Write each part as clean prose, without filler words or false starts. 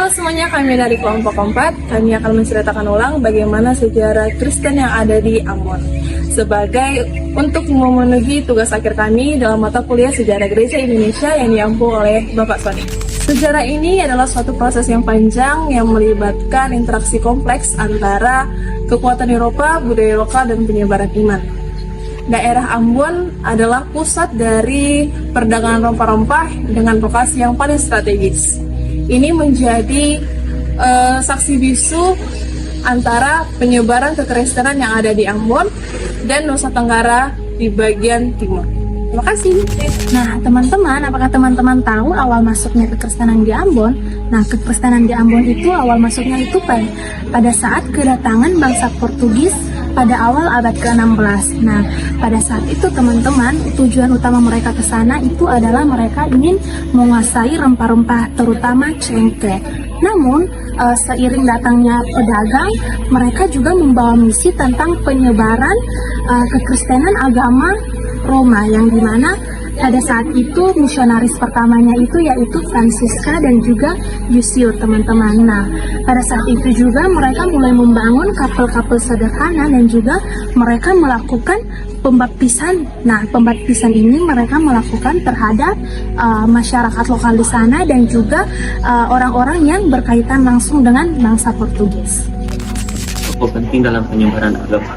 Halo semuanya, kami dari kelompok 4. Kami akan menceritakan ulang bagaimana sejarah Kristen yang ada di Ambon. Sebagai untuk memenuhi tugas akhir kami dalam mata kuliah Sejarah Gereja Indonesia yang diampu oleh Bapak Sony. Sejarah ini adalah suatu proses yang panjang yang melibatkan interaksi kompleks antara kekuatan Eropa, budaya lokal, dan penyebaran iman. Daerah Ambon adalah pusat dari perdagangan rempah-rempah dengan lokasi yang paling strategis. Ini menjadi saksi bisu antara penyebaran kekristenan yang ada di Ambon dan Nusa Tenggara di bagian timur. Terima kasih. Nah, teman-teman, apakah teman-teman tahu awal masuknya kekristenan di Ambon? Nah, kekristenan di Ambon itu awal masuknya itu pada saat kedatangan bangsa Portugis pada awal abad ke-16. Nah, pada saat itu teman-teman, tujuan utama mereka ke sana itu adalah mereka ingin menguasai rempah-rempah, terutama cengkeh. Namun, seiring datangnya pedagang, mereka juga membawa misi tentang penyebaran kekristenan agama Roma, yang dimana pada saat itu misionaris pertamanya itu yaitu Francisca dan juga Yusiur, teman-teman. Nah, pada saat itu juga mereka mulai membangun kapel-kapel sederhana dan juga mereka melakukan pembaptisan. Nah, pembaptisan ini mereka melakukan terhadap masyarakat lokal di sana dan juga orang-orang yang berkaitan langsung dengan bangsa Portugis. Tokoh penting dalam penyebaran agama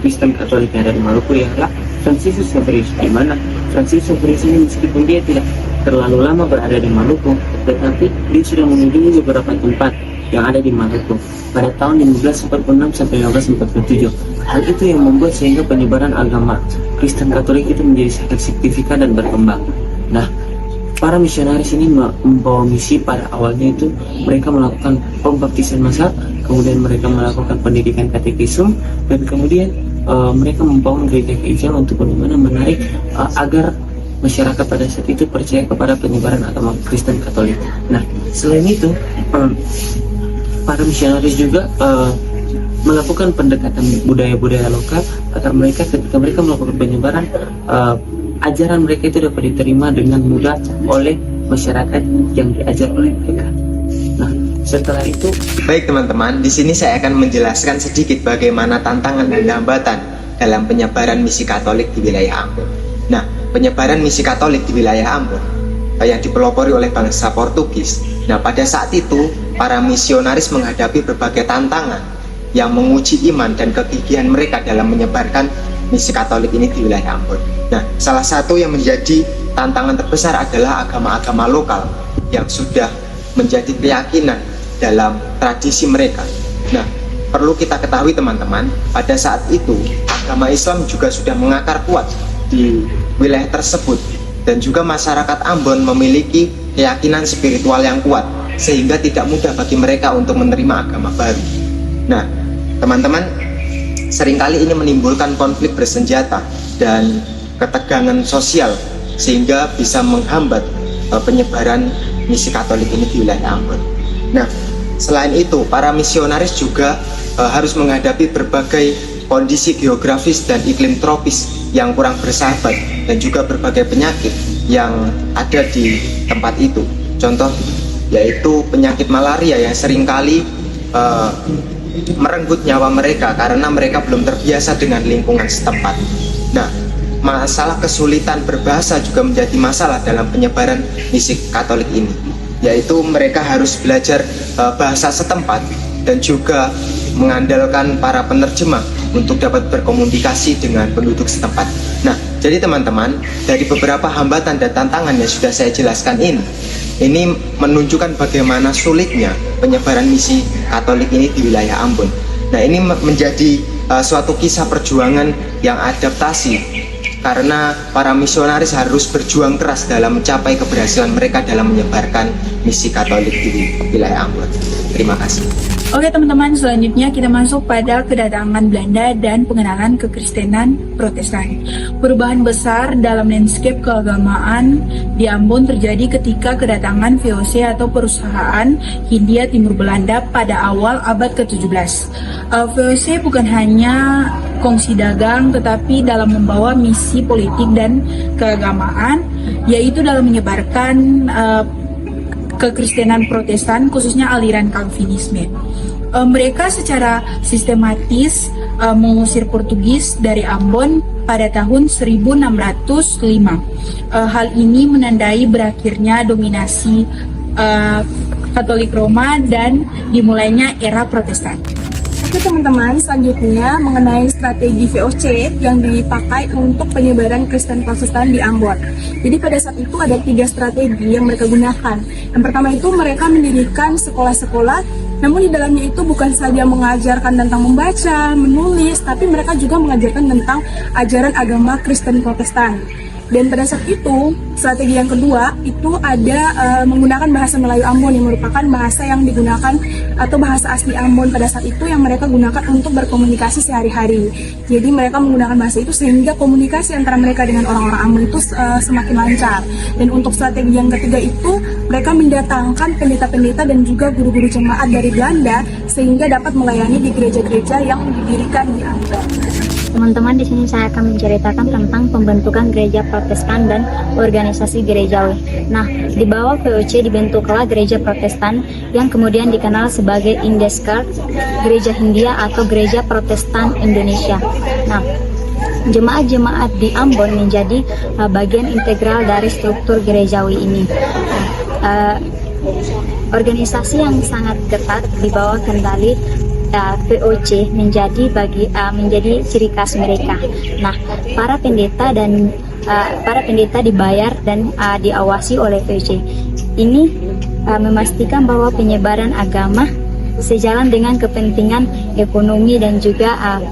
Kristen Katolik yang ada di Maluku ialah Franciscus Xaverius, di mana Franciscus Xaverius ini meskipun dia tidak terlalu lama berada di Maluku, tetapi dia sudah mengunjungi beberapa tempat yang ada di Maluku pada tahun 1546 sampai 1547. Hal itu yang membuat sehingga penyebaran agama Kristen Katolik itu menjadi sangat signifikan dan berkembang. Nah, para misionaris ini membawa misi. Pada awalnya itu mereka melakukan pembaptisan massal, kemudian mereka melakukan pendidikan katekisme, dan kemudian mereka membangun gereja-gereja untuk bagaimana menarik agar masyarakat pada saat itu percaya kepada penyebaran agama Kristen Katolik. Nah, selain itu para misionaris juga melakukan pendekatan budaya-budaya lokal agar mereka ketika mereka melakukan penyebaran ajaran mereka itu dapat diterima dengan mudah oleh masyarakat yang diajar oleh mereka. Nah, setelah itu, baik teman-teman, di sini saya akan menjelaskan sedikit bagaimana tantangan dan hambatan dalam penyebaran misi Katolik di wilayah Ambon. Nah, penyebaran misi Katolik di wilayah Ambon yang dipelopori oleh bangsa Portugis. Nah, pada saat itu para misionaris menghadapi berbagai tantangan yang menguji iman dan kegigihan mereka dalam menyebarkan misi Katolik ini di wilayah Ambon. Nah, salah satu yang menjadi tantangan terbesar adalah agama-agama lokal yang sudah menjadi keyakinan dalam tradisi mereka. Nah, perlu kita ketahui teman-teman, pada saat itu agama Islam juga sudah mengakar kuat di wilayah tersebut, dan juga masyarakat Ambon memiliki keyakinan spiritual yang kuat sehingga tidak mudah bagi mereka untuk menerima agama baru. Nah, teman-teman, seringkali ini menimbulkan konflik bersenjata dan ketegangan sosial sehingga bisa menghambat penyebaran misi Katolik ini di wilayah Ambon. Nah, selain itu para misionaris juga harus menghadapi berbagai kondisi geografis dan iklim tropis yang kurang bersahabat dan juga berbagai penyakit yang ada di tempat itu. Contoh yaitu penyakit malaria yang seringkali merenggut nyawa mereka karena mereka belum terbiasa dengan lingkungan setempat. Nah, masalah kesulitan berbahasa juga menjadi masalah dalam penyebaran misi Katolik ini, yaitu mereka harus belajar bahasa setempat dan juga mengandalkan para penerjemah untuk dapat berkomunikasi dengan penduduk setempat. Nah, jadi teman-teman, dari beberapa hambatan dan tantangan yang sudah saya jelaskan ini menunjukkan bagaimana sulitnya penyebaran misi Katolik ini di wilayah Ambon. Nah, ini menjadi suatu kisah perjuangan yang adaptasi karena para misionaris harus berjuang keras dalam mencapai keberhasilan mereka dalam menyebarkan misi Katolik di wilayah Ambon. Terima kasih. Oke teman-teman, selanjutnya kita masuk pada kedatangan Belanda dan pengenalan kekristenan Protestan. Perubahan besar dalam landscape keagamaan di Ambon terjadi ketika kedatangan VOC atau Perusahaan Hindia Timur Belanda pada awal abad ke-17. VOC bukan hanya kongsi dagang, tetapi dalam membawa misi politik dan keagamaan, yaitu dalam menyebarkan kekristenan Protestan, khususnya aliran Calvinisme. Mereka secara sistematis mengusir Portugis dari Ambon pada tahun 1605. Hal ini menandai berakhirnya dominasi Katolik Roma dan dimulainya era Protestan. Oke teman-teman, selanjutnya mengenai strategi VOC yang dipakai untuk penyebaran Kristen Protestan di Ambon. Jadi pada saat itu ada 3 strategi yang mereka gunakan. Yang pertama itu mereka mendirikan sekolah-sekolah, namun di dalamnya itu bukan saja mengajarkan tentang membaca, menulis, tapi mereka juga mengajarkan tentang ajaran agama Kristen Protestan. Dan pada saat itu, strategi yang kedua itu ada menggunakan bahasa Melayu Ambon yang merupakan bahasa yang digunakan atau bahasa asli Ambon pada saat itu yang mereka gunakan untuk berkomunikasi sehari-hari. Jadi mereka menggunakan bahasa itu sehingga komunikasi antara mereka dengan orang-orang Ambon itu semakin lancar. Dan untuk strategi yang ketiga itu mereka mendatangkan pendeta-pendeta dan juga guru-guru jemaat dari Belanda sehingga dapat melayani di gereja-gereja yang didirikan di Ambon. Teman-teman, di sini saya akan menceritakan tentang pembentukan gereja Protestan dan organisasi gerejawi. Nah, di bawah VOC dibentuklah gereja Protestan yang kemudian dikenal sebagai Indeskar, Gereja Hindia atau Gereja Protestan Indonesia. Nah, jemaat-jemaat di Ambon menjadi bagian integral dari struktur gerejawi ini. Organisasi yang sangat ketat di bawah kendali VOC menjadi ciri khas mereka. Nah, para pendeta dibayar dan diawasi oleh VOC. Ini memastikan bahwa penyebaran agama sejalan dengan kepentingan ekonomi dan juga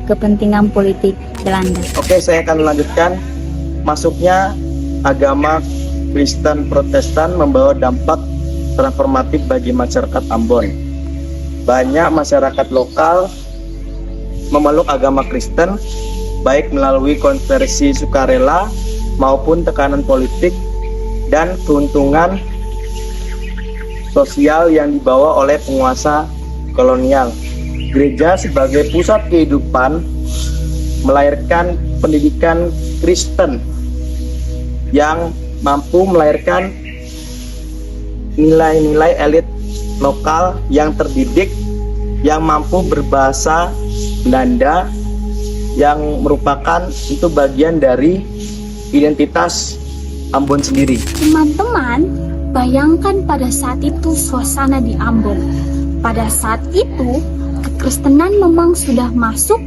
kepentingan politik Belanda. Oke, saya akan melanjutkan. Masuknya agama Kristen Protestan membawa dampak transformatif bagi masyarakat Ambon. Banyak masyarakat lokal memeluk agama Kristen, baik melalui konversi sukarela maupun tekanan politik dan keuntungan sosial yang dibawa oleh penguasa kolonial. Gereja sebagai pusat kehidupan melahirkan pendidikan Kristen yang mampu melahirkan nilai-nilai elit lokal yang terdidik, yang mampu berbahasa Belanda, yang merupakan itu bagian dari identitas Ambon sendiri. Teman-teman, bayangkan pada saat itu suasana di Ambon. Pada saat itu, kekristenan memang sudah masuk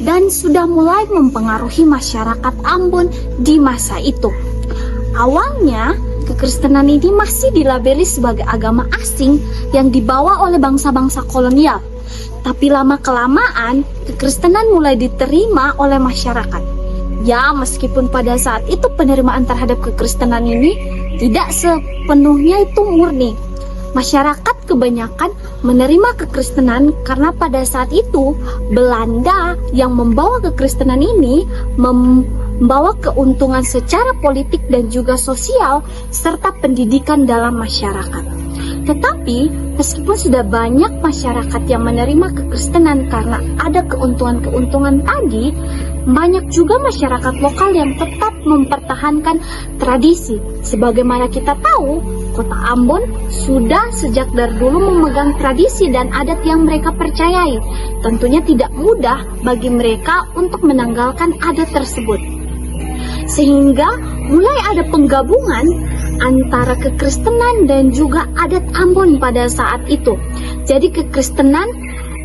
dan sudah mulai mempengaruhi masyarakat Ambon di masa itu. Awalnya, kekristenan ini masih dilabeli sebagai agama asing yang dibawa oleh bangsa-bangsa kolonial. Tapi lama-kelamaan, kekristenan mulai diterima oleh masyarakat. Ya, meskipun pada saat itu penerimaan terhadap kekristenan ini tidak sepenuhnya itu murni. Masyarakat kebanyakan menerima kekristenan karena pada saat itu Belanda yang membawa kekristenan ini membawa keuntungan secara politik dan juga sosial serta pendidikan dalam masyarakat. Tetapi meskipun sudah banyak masyarakat yang menerima kekristenan karena ada keuntungan-keuntungan tadi, banyak juga masyarakat lokal yang tetap mempertahankan tradisi. Sebagaimana kita tahu, Kota Ambon sudah sejak dari dulu memegang tradisi dan adat yang mereka percayai. Tentunya tidak mudah bagi mereka untuk menanggalkan adat tersebut. Sehingga mulai ada penggabungan antara kekristenan dan juga adat Ambon pada saat itu. Jadi kekristenan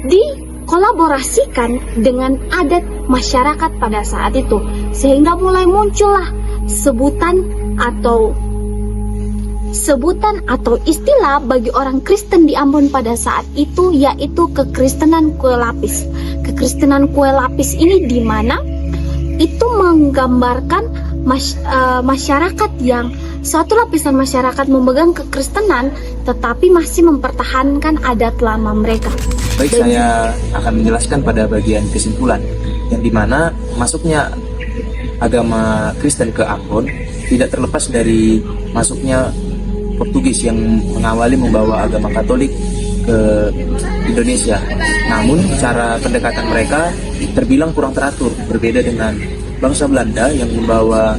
dikolaborasikan dengan adat masyarakat pada saat itu. Sehingga mulai muncullah sebutan atau istilah bagi orang Kristen di Ambon pada saat itu, yaitu kekristenan kue lapis. Kekristenan kue lapis ini di mana itu menggambarkan masyarakat yang suatu lapisan masyarakat memegang kekristenan tetapi masih mempertahankan adat lama mereka. Baik, saya akan menjelaskan pada bagian kesimpulan yang dimana masuknya agama Kristen ke Ambon tidak terlepas dari masuknya Portugis yang mengawali membawa agama Katolik ke Indonesia. Namun cara pendekatan mereka terbilang kurang teratur, berbeda dengan bangsa Belanda yang membawa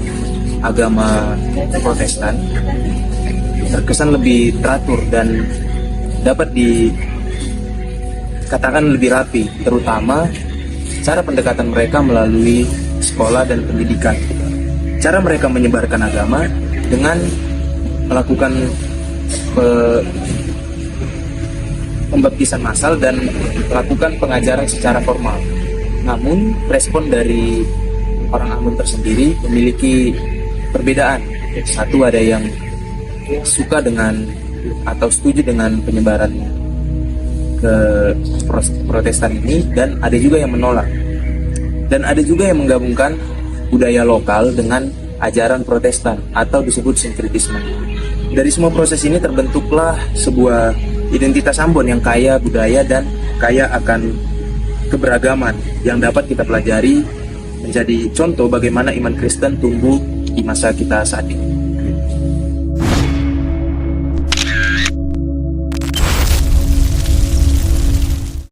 agama Protestan. terkesan lebih teratur dan dapat dikatakan lebih rapi, terutama cara pendekatan mereka melalui sekolah dan pendidikan. Cara mereka menyebarkan agama dengan melakukan pembaptisan massal dan melakukan pengajaran secara formal. Namun, respon dari orang Ambon tersendiri memiliki perbedaan. Satu, ada yang suka dengan atau setuju dengan penyebaran ke Protestan ini, dan ada juga yang menolak. Dan ada juga yang menggabungkan budaya lokal dengan ajaran Protestan atau disebut sinkretisme. Dari semua proses ini terbentuklah sebuah identitas Ambon yang kaya budaya dan kaya akan keberagaman yang dapat kita pelajari menjadi contoh bagaimana iman Kristen tumbuh di masa kita saat ini.